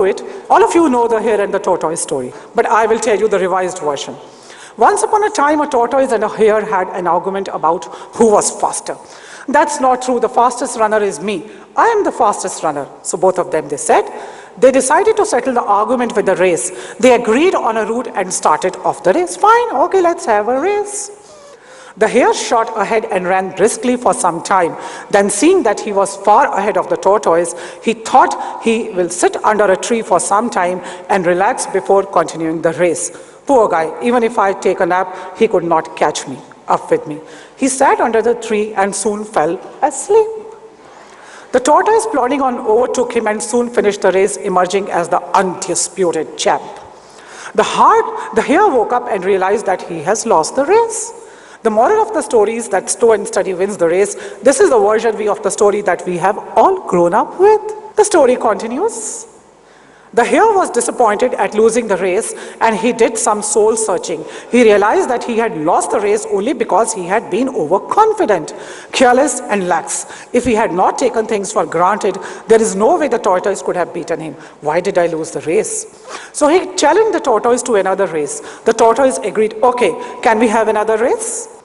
Whit. All of you know the hare and the tortoise story, but I will tell you the revised version. Once upon a time, a tortoise and a hare had an argument about who was faster. That's not true. The fastest runner is me. I am the fastest runner. So both of them, they said. They decided to settle the argument with the race. They agreed on a route and started off the race. Fine, okay, let's have a race. The hare shot ahead and ran briskly for some time. Then, seeing that he was far ahead of the tortoise, he thought he will sit under a tree for some time and relax before continuing the race. Poor guy, even if I take a nap, he could not catch me up with me. He sat under the tree and soon fell asleep. The tortoise plodding on overtook him and soon finished the race, emerging as the undisputed champ. The hare woke up and realized that he has lost the race. The moral of the story is that slow and steady wins the race. This is the version of the story that we have all grown up with. The story continues. The hare was disappointed at losing the race and he did some soul searching. He realized that he had lost the race only because he had been overconfident, careless and lax. If he had not taken things for granted, there is no way the tortoise could have beaten him. Why did I lose the race? So he challenged the tortoise to another race. The tortoise agreed, okay, can we have another race?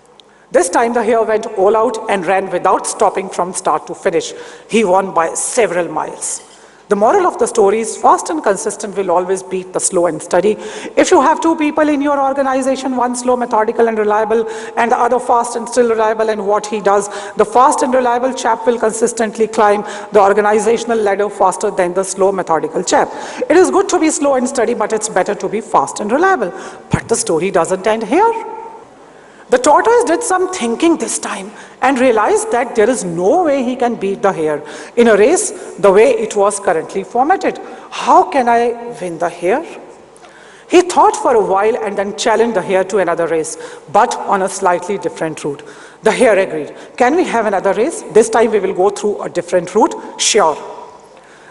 This time the hare went all out and ran without stopping from start to finish. He won by several miles. The moral of the story is fast and consistent will always beat the slow and steady. If you have two people in your organization, one slow, methodical and reliable, and the other fast and still reliable, and what he does, the fast and reliable chap will consistently climb the organizational ladder faster than the slow, methodical chap. It is good to be slow and steady, but it's better to be fast and reliable. But the story doesn't end here. The tortoise did some thinking this time and realized that there is no way he can beat the hare in a race the way it was currently formatted. How can I win the hare? He thought for a while and then challenged the hare to another race, but on a slightly different route. The hare agreed. Can we have another race? This time we will go through a different route? Sure.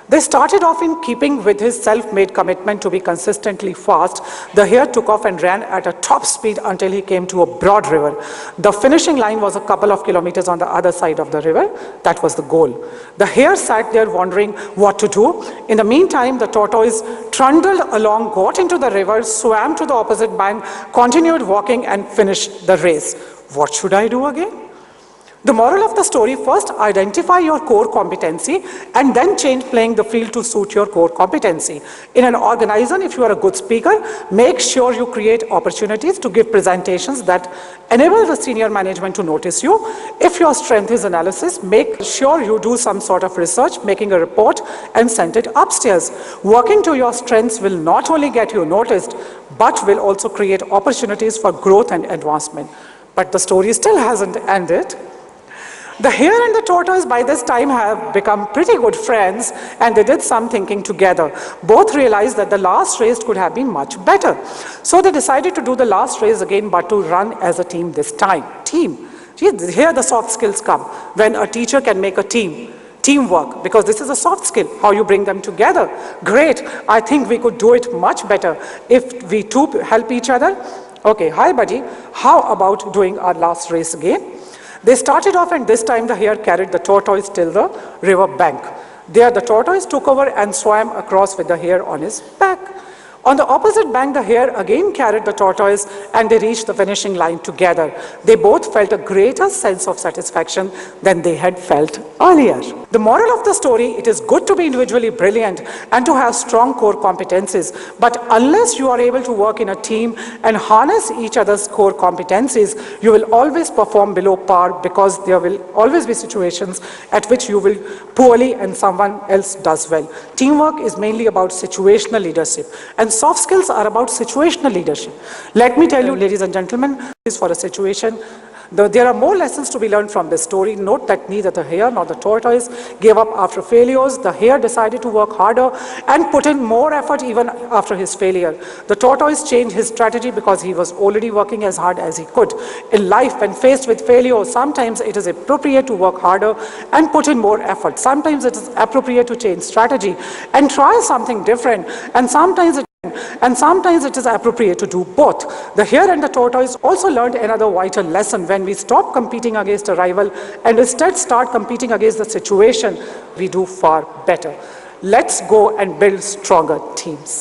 They started off in keeping with his self-made commitment to be consistently fast. The hare took off and ran at a top speed until he came to a broad river. The finishing line was a couple of kilometers on the other side of the river. That was the goal. The hare sat there wondering what to do. In the meantime, the tortoise trundled along, got into the river, swam to the opposite bank, continued walking and finished the race. What should I do again? The moral of the story, first identify your core competency and then change playing the field to suit your core competency. In an organization, if you are a good speaker, make sure you create opportunities to give presentations that enable the senior management to notice you. If your strength is analysis, make sure you do some sort of research, making a report and send it upstairs. Working to your strengths will not only get you noticed, but will also create opportunities for growth and advancement. But the story still hasn't ended. The hare and the tortoise by this time have become pretty good friends and they did some thinking together. Both realized that the last race could have been much better. So they decided to do the last race again, but to run as a team this time. Team. Here the soft skills come. When a teacher can make a team. Teamwork, because this is a soft skill, how you bring them together. Great, I think we could do it much better if we two help each other. Okay, hi buddy, how about doing our last race again? They started off and this time the hare carried the tortoise till the river bank. There the tortoise took over and swam across with the hare on his back. On the opposite bank, the hare again carried the tortoise and they reached the finishing line together. They both felt a greater sense of satisfaction than they had felt earlier. The moral of the story, it is good to be individually brilliant and to have strong core competencies, but unless you are able to work in a team and harness each other's core competencies, you will always perform below par because there will always be situations at which you will poorly and someone else does well. Teamwork is mainly about situational leadership, and soft skills are about situational leadership. Let me tell you, ladies and gentlemen, this is for a situation. There are more lessons to be learned from this story. Note that neither the hare nor the tortoise gave up after failures. The hare decided to work harder and put in more effort even after his failure. The tortoise changed his strategy because he was already working as hard as he could. In life, when faced with failure, sometimes it is appropriate to work harder and put in more effort. Sometimes it is appropriate to change strategy and try something different. And sometimes it is appropriate to do both. The hare and the tortoise also learned another vital lesson. When we stop competing against a rival and instead start competing against the situation, we do far better. Let's go and build stronger teams.